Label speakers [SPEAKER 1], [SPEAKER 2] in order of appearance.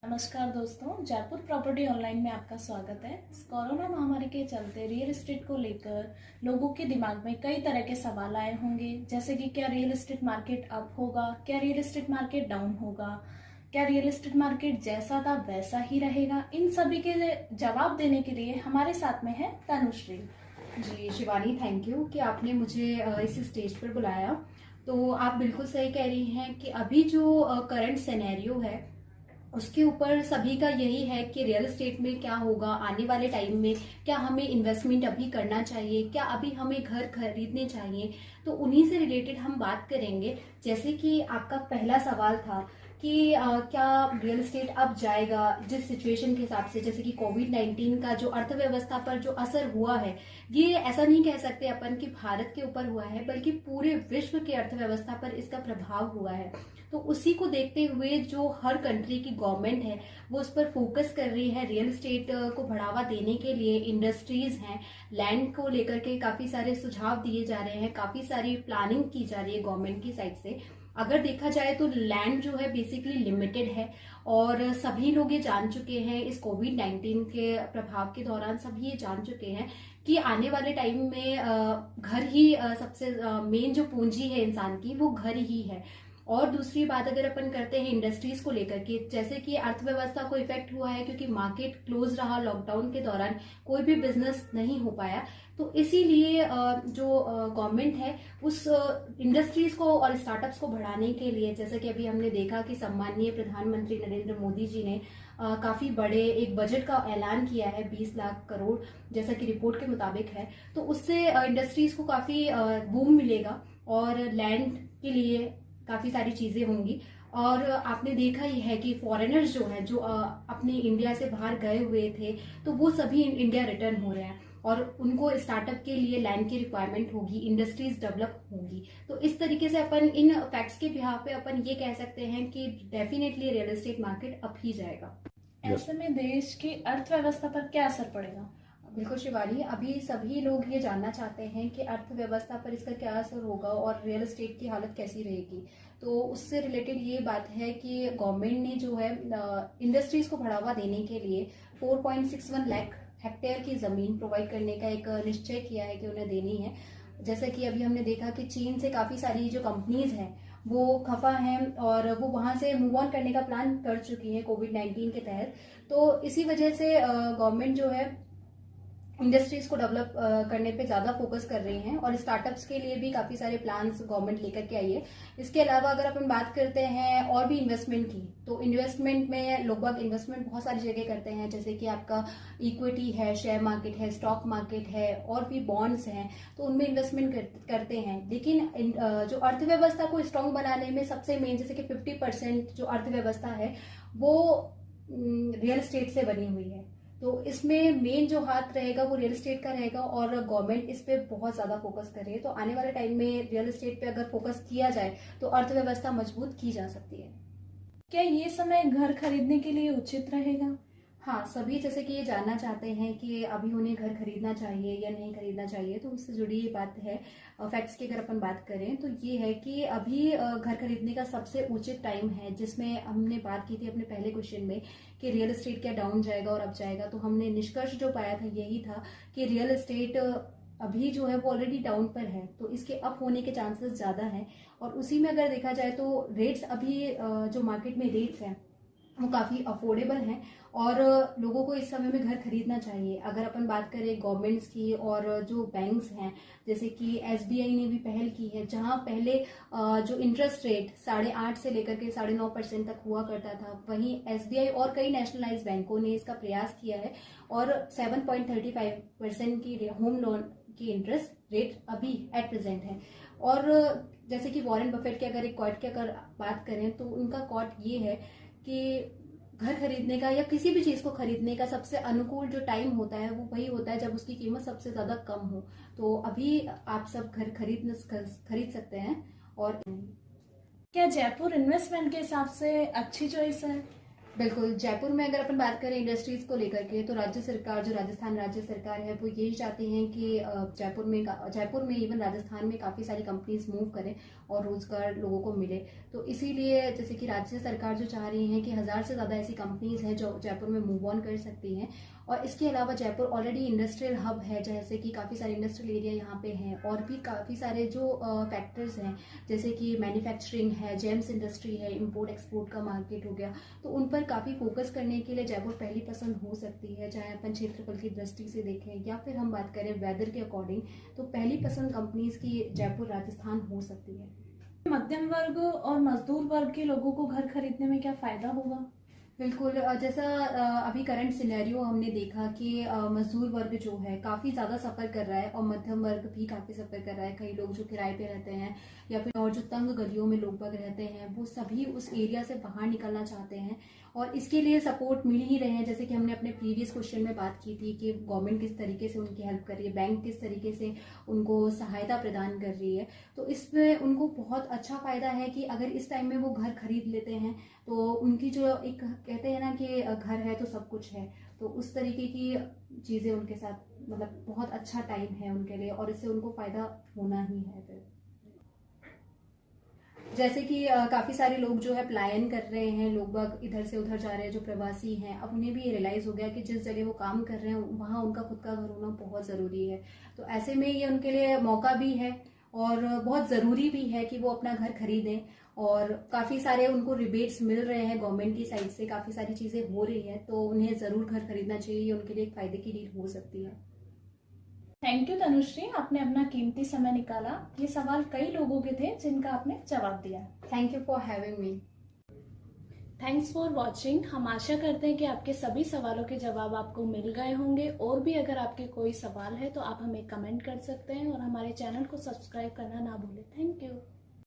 [SPEAKER 1] नमस्कार दोस्तों, Jaipur property online में आपका स्वागत है। कोरोना महामारी के चलते रियल एस्टेट को लेकर लोगों के दिमाग में कई तरह के सवाल आए होंगे, जैसे कि क्या रियल एस्टेट मार्केट अप होगा, क्या रियल एस्टेट मार्केट डाउन होगा, क्या रियल एस्टेट मार्केट जैसा था वैसा ही रहेगा। इन सभी के जवाब देने के लिए हमारे साथ में है तनुश्री
[SPEAKER 2] जी शिवानी, थैंक यू कि आपने मुझे इस स्टेज पर बुलाया। तो आप बिल्कुल सही कह रही हैं कि अभी जो करंट सिनेरियो है उसके ऊपर सभी का यही है कि रियल एस्टेट में क्या होगा आने वाले टाइम में, क्या हमें इन्वेस्टमेंट अभी करना चाहिए, क्या अभी हमें घर खरीदने चाहिए। तो उन्हीं से रिलेटेड हम बात करेंगे। जैसे कि आपका पहला सवाल था कि क्या रियल एस्टेट अब जाएगा जिस सिचुएशन के हिसाब से, जैसे कि कोविड-19 का जो अर्थव्यवस्था पर जो असर हुआ है, ये ऐसा नहीं कह सकते अपन कि भारत के ऊपर हुआ है, बल्कि पूरे विश्व की अर्थव्यवस्था पर इसका प्रभाव हुआ है। तो उसी को देखते हुए जो हर कंट्री की गवर्नमेंट है वो उस पर फोकस कर रही है। रियल एस्टेट को बढ़ावा देने के लिए इंडस्ट्रीज हैं, लैंड को लेकर के काफी सारे सुझाव दिए जा रहे हैं, काफी सारी प्लानिंग की जा रही है गवर्नमेंट की साइड से। अगर देखा जाए तो लैंड जो है बेसिकली लिमिटेड है और सभी लोग ये जान चुके हैं, इस कोविड-19 के प्रभाव के दौरान सभी ये जान चुके हैं कि आने वाले टाइम में घर ही सबसे मेन जो पूंजी है इंसान की, वो घर ही है। और दूसरी बात अगर अपन करते हैं इंडस्ट्रीज को लेकर के, जैसे कि अर्थव्यवस्था को इफेक्ट हुआ है क्योंकि मार्केट क्लोज रहा लॉकडाउन के दौरान, कोई भी बिजनेस नहीं हो पाया। तो इसीलिए जो गवर्नमेंट है उस इंडस्ट्रीज को और स्टार्टअप्स को बढ़ाने के लिए, जैसे कि अभी हमने देखा कि सम्माननीय प्रधानमंत्री नरेंद्र मोदी जी ने काफी बड़े एक बजट का ऐलान किया है, 20 लाख करोड़ जैसा कि रिपोर्ट के मुताबिक है। तो उससे इंडस्ट्रीज को काफी बूम मिलेगा और लैंड के लिए काफी सारी चीजें होंगी। और आपने देखा ही है कि फॉरेनर्स जो है, जो अपने इंडिया से बाहर गए हुए थे, तो वो सभी इंडिया रिटर्न हो रहे हैं और उनको स्टार्टअप के लिए लैंड की रिक्वायरमेंट होगी, इंडस्ट्रीज डेवलप होंगी। तो इस तरीके से अपन इन फैक्ट्स के बिहाफ पे अपन ये कह सकते हैं कि definitely real estate market up ही जाएगा।
[SPEAKER 1] ऐसे में देश की अर्थव्यवस्था पर क्या असर पड़ेगा?
[SPEAKER 2] बिल्कुल शिवानी, अभी सभी लोग ये जानना चाहते हैं कि अर्थव्यवस्था पर इसका क्या असर होगा और रियल एस्टेट की हालत कैसी रहेगी। तो उससे रिलेटेड ये बात है कि गवर्नमेंट ने जो है इंडस्ट्रीज को बढ़ावा देने के लिए 4.61 लाख हेक्टेयर की जमीन प्रोवाइड करने का एक निश्चय किया है कि उन्हें देनी है। जैसे कि अभी हमने देखा कि चीन से काफी सारी जो कंपनीज हैं वो खफा हैं और वो वहां से मूव ऑन करने का प्लान कर चुकी है कोविड-19 के तहत। तो इसी वजह से गवर्नमेंट जो है इंडस्ट्रीज को डेवलप करने पे ज्यादा फोकस कर रही हैं और स्टार्टअप्स के लिए भी काफी सारे प्लान्स गवर्नमेंट लेकर के आई है। इसके अलावा अगर अपन बात करते हैं और भी इन्वेस्टमेंट की, तो इन्वेस्टमेंट में लोग बाग इन्वेस्टमेंट बहुत सारी जगह करते हैं, जैसे कि आपका इक्विटी है, शेयर मार्केट है, स्टॉक मार्केट है और भी बॉन्ड्स हैं, तो उनमें इन्वेस्टमेंट करते हैं। लेकिन जो अर्थव्यवस्था को स्ट्रांग बनाने में सबसे मेन, जैसे कि 50% जो अर्थव्यवस्था है वो रियल एस्टेट से बनी हुई है। तो इसमें मेन जो हाथ रहेगा वो रियल एस्टेट का रहेगा और गवर्नमेंट इस पे बहुत ज्यादा फोकस कर रही है। तो आने वाले टाइम में रियल एस्टेट पे अगर फोकस किया जाए तो अर्थव्यवस्था मजबूत की जा सकती है।
[SPEAKER 1] क्या ये समय घर खरीदने के लिए उचित रहेगा?
[SPEAKER 2] हाँ, सभी जैसे कि ये जानना चाहते हैं कि अभी उन्हें घर खरीदना चाहिए या नहीं खरीदना चाहिए। तो उससे जुड़ी ये बात है, फैक्ट्स की अगर अपन बात करें तो ये है कि अभी घर खरीदने का सबसे उचित टाइम है, जिसमें हमने बात की थी अपने पहले क्वेश्चन में कि रियल एस्टेट क्या डाउन जाएगा और अप जाएगा। तो हमने निष्कर्ष जो पाया था यही था कि रियल एस्टेट अभी जो है वो ऑलरेडी डाउन पर है, तो इसके अप होने के चांसेस ज्यादा हैं। और उसी में अगर देखा जाए तो रेट्स अभी जो मार्केट में रेट्स हैं वो काफी अफोर्डेबल हैं और लोगों को इस समय में घर खरीदना चाहिए। अगर अपन बात करें गवर्नमेंट्स की और जो बैंक्स हैं, जैसे कि एसबीआई ने भी पहल की है, जहां पहले जो इंटरेस्ट रेट 8.5 से लेकर के 9.5% तक हुआ करता था, वहीं एसबीआई और कई नेशनलाइज्ड बैंकों ने इसका प्रयास किया है और 7.35% की होम लोन की इंटरेस्ट रेट अभी एट प्रेजेंट है। और जैसे कि वॉरेन बफेट के अगर एक क्वार्ट की अगर बात करें तो उनका क्वार्ट ये है कि घर खरीदने का या किसी भी चीज को खरीदने का सबसे अनुकूल जो टाइम होता है वो वही होता है जब उसकी कीमत सबसे ज्यादा कम हो। तो अभी आप सब घर खरीद सकते हैं। और
[SPEAKER 1] क्या जयपुर इन्वेस्टमेंट के हिसाब से अच्छी चॉइस है?
[SPEAKER 2] बिल्कुल, जयपुर में अगर अपन बात करें इंडस्ट्रीज को लेकर के, तो राज्य सरकार, जो राजस्थान राज्य सरकार है, वो यही चाहती हैं कि जयपुर में इवन राजस्थान में काफ़ी सारी कंपनीज मूव करें और रोजगार लोगों को मिले। तो इसीलिए जैसे कि राज्य सरकार जो चाह रही है कि 1000 से ज़्यादा ऐसी कंपनीज हैं जो जयपुर में मूव ऑन कर सकती हैं। और इसके अलावा जयपुर ऑलरेडी इंडस्ट्रियल हब है, जैसे कि काफ़ी सारे इंडस्ट्रियल एरिया यहाँ पे हैं, और भी काफ़ी सारे जो फैक्टर्स हैं, जैसे कि मैन्युफैक्चरिंग है, जेम्स इंडस्ट्री है, इंपोर्ट एक्सपोर्ट का मार्केट हो गया, तो उन पर काफ़ी फोकस करने के लिए जयपुर पहली पसंद हो सकती है। चाहे अपन क्षेत्रफल की दृष्टि से देखें या फिर हम बात करें वेदर के अकॉर्डिंग, तो पहली पसंद कंपनीज की जयपुर राजस्थान हो सकती है।
[SPEAKER 1] मध्यम वर्ग और मजदूर वर्ग के लोगों को घर खरीदने में क्या फायदा होगा?
[SPEAKER 2] बिल्कुल, जैसा अभी करंट सिनेरियो हमने देखा कि मजदूर वर्ग जो है काफ़ी ज़्यादा सफ़र कर रहा है, और मध्यम वर्ग भी काफ़ी सफ़र कर रहा है। कई लोग जो किराए पे रहते हैं या फिर और जो तंग गलियों में लोग बाग रहते हैं, वो सभी उस एरिया से बाहर निकलना चाहते हैं, और इसके लिए सपोर्ट मिल ही रहे हैं। जैसे कि हमने अपने प्रीवियस क्वेश्चन में बात की थी कि गवर्नमेंट किस तरीके से उनकी हेल्प कर रही है, बैंक किस तरीके से उनको सहायता प्रदान कर रही है। तो इसमें उनको बहुत अच्छा फ़ायदा है कि अगर इस टाइम में वो घर खरीद लेते हैं, तो उनकी जो एक कहते हैं ना कि घर है तो सब कुछ है, तो उस तरीके की चीज़ें उनके साथ, मतलब बहुत अच्छा टाइम है उनके लिए, और इससे उनको फ़ायदा होना ही है। फिर जैसे कि काफ़ी सारे लोग जो है पलायन कर रहे हैं, लोग बाग इधर से उधर जा रहे हैं, जो प्रवासी हैं, अब उन्हें भी ये रियलाइज़ हो गया कि जिस जगह वो काम कर रहे हैं वहाँ उनका खुद का घर होना बहुत ज़रूरी है। तो ऐसे में ये उनके लिए मौका भी है और बहुत ज़रूरी भी है कि वो अपना घर खरीदें, और काफ़ी सारे उनको रिबेट्स मिल रहे हैं गवर्नमेंट की साइड से, काफ़ी सारी चीज़ें हो रही हैं, तो उन्हें ज़रूर घर खरीदना चाहिए। ये उनके लिए एक फ़ायदे की डील हो सकती है।
[SPEAKER 1] थैंक यू तनुश्री, आपने अपना कीमती समय निकाला। ये सवाल कई लोगों के थे जिनका आपने जवाब दिया।
[SPEAKER 2] Thank you for having me.
[SPEAKER 1] Thanks for watching. हम आशा करते हैं कि आपके सभी सवालों के जवाब आपको मिल गए होंगे, और भी अगर आपके कोई सवाल है तो आप हमें कमेंट कर सकते हैं, और हमारे चैनल को सब्सक्राइब करना ना भूलें। Thank you.